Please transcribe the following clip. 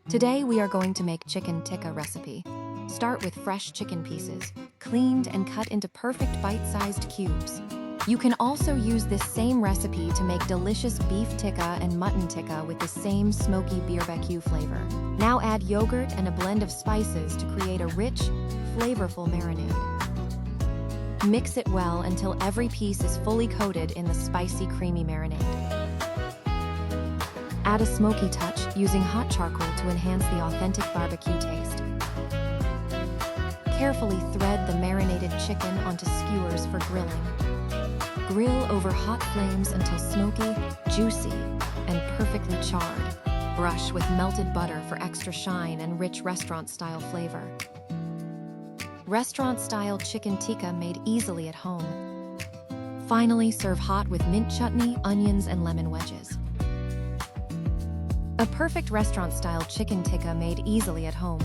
Today we are going to make chicken tikka recipe. Start with fresh chicken pieces, cleaned and cut into perfect bite-sized cubes. You can also use this same recipe to make delicious beef tikka and mutton tikka with the same smoky barbecue flavor. Now add yogurt and a blend of spices to create a rich, flavorful marinade. Mix it well until every piece is fully coated in the spicy, creamy marinade. Add a smoky touch using hot charcoal to enhance the authentic barbecue taste. Carefully thread the marinated chicken onto skewers for grilling. Grill over hot flames until smoky, juicy, and perfectly charred. Brush with melted butter for extra shine and rich restaurant-style flavor. Restaurant-style chicken tikka made easily at home. Finally, serve hot with mint chutney, onions, and lemon wedges. A perfect restaurant-style chicken tikka made easily at home.